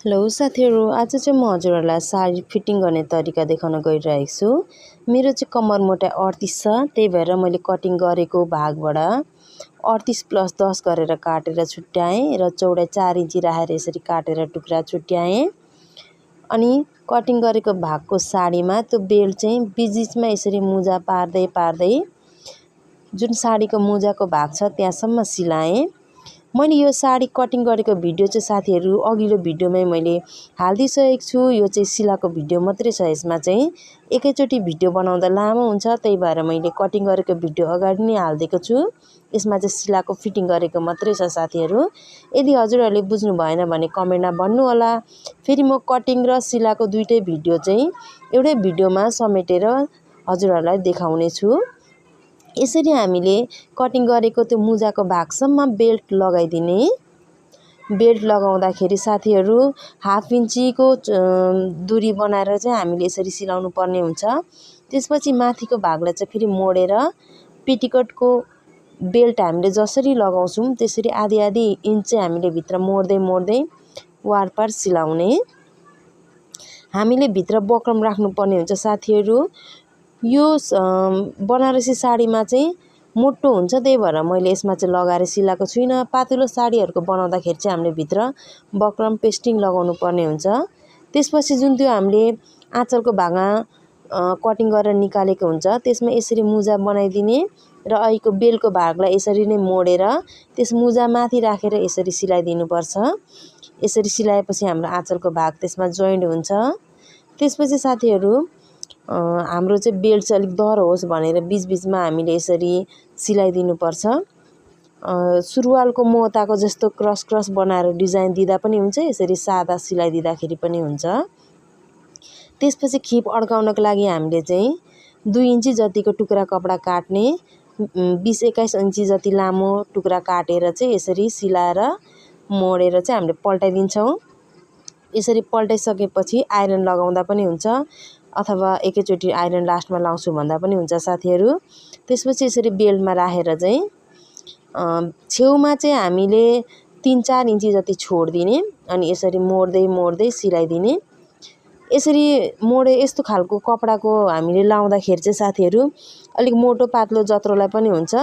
Hello साथीहरू, आज चाहिँ म हजुरहरूलाई साडी फिटिङ गर्ने तरिका देखाउन गइरहेको छु। मेरो चाहिँ कम्मर मोटाइ 38 छ, त्यही भएर मैले कटिङ गरेको भागबाट 38 + 10 गरेर काटेर छुट्याएँ र चौडाइ 4 इन्ची राखेर यसरी काटेर टुक्रा छुट्याएँ। अनि कटिङ गरेको भागको साडीमा त्यो बेल्ट चाहिँ बीचमा यसरी मुजा पार्दै पार्दै जुन साडीको मुजाको भाग छ त्यहाँसम्म सिलाएँ। मैले यो साडी कटिङ गरेको भिडियो चाहिँ साथीहरू अघिल्लो भिडियोमै मैले हालिदिइसकेको छु। यो चाहिँ सिलाएको भिडियो मात्रै छ। यसमा चाहिँ एकैचोटि भिडियो बनाउँदा लामो हुन्छ, त्यही भएर मैले कटिङ गरेको भिडियो अगाडि नै हालिदिएको छु। यसमा चाहिँ सिलाएको फिटिङ गरेको मात्रै छ साथीहरू। यदि हजुरहरूले बुझ्नु भएन भने कमेन्टमा भन्नु होला। फेरि म कटिङ र सिलाएको दुईटै भिडियो चाहिँ एउटै भिडियोमा समेटेर हजुरहरूलाई देखाउने छु। यसरी हामीले कटिङ गरेको त्यो मुजाको भागसम्म बेल्ट लगाइदिने। बेल्ट लगाउँदाखेरि साथीहरू 1/2 इन्चीको दूरी बनाएर चाहिँ हामीले यसरी सिलाउनु पर्ने हुन्छ। त्यसपछि माथिको भागलाई चाहिँ फेरि मोडेर पेटिकोटको बेल्ट हामीले जसरी लगाउँछौँ त्यसरी आधी इन्च चाहिँ हामीले भित्र मोड्दै मोड्दै वारपार सिलाउने। हामीले भित्र बक्रम राख्नुपर्ने हुन्छ साथीहरू। यो बनारसी साडीमा चाहिँ मोटो हुन्छ, त्यही भएर मैले यसमा चाहिँ लगाएर सिलाएको छुइनँ। पातलो साडीहरूको बनाउँदाखेरि चाहिँ हामीले भित्र बक्रम पेस्टिङ लगाउनु पर्ने हुन्छ। त्यसपछि जुन त्यो हामीले आँचलको भागमा कटिङ गरेर निकालेको हुन्छ त्यसमा यसरी मुजा बनाइदिने र अहिलेको बेल्टको भागलाई यसरी नै मोडेर त्यस मुजा माथि राखेर यसरी सिलाइदिनुपर्छ। यसरी सिलाएपछि हाम्रो आँचलको भाग त्यसमा जोइन्ट हुन्छ। त्यसपछि साथीहरू हाम्रो चाहिँ बेल्ट चाहिँ अलिक दह्रो होस् भनेर बीचमा हामीले यसरी सिलाइदिनुपर्छ। सुरुवालको मोताको जस्तो क्रस बनाएर डिजाइन दिँदा पनि हुन्छ, यसरी सादा सिलाइदिँदाखेरि पनि हुन्छ। त्यसपछि खिप अड्काउनको लागि हामीले चाहिँ 2 इन्ची जतिको टुक्रा कपडा काट्ने। 20-21 इन्ची जति लामो टुक्रा काटेर चाहिँ यसरी सिलाएर मोडेर चाहिँ हामीले पल्टाइदिन्छौँ। यसरी पल्टाइसकेपछि आइरन लगाउँदा पनि हुन्छ अथवा एकैचोटि आइरन लास्टमा लाउँछु भन्दा पनि हुन्छ साथीहरू। त्यसपछि यसरी बेल्टमा राखेर चाहिँ छेउमा चाहिँ हामीले 3-4 इन्ची जति छोडिदिने अनि यसरी मोड्दै मोड्दै सिलाइदिने। यसरी यस्तो खालको कपडाको हामीले लाउँदाखेरि चाहिँ साथीहरू अलिक मोटो पातलो जत्रोलाई पनि हुन्छ,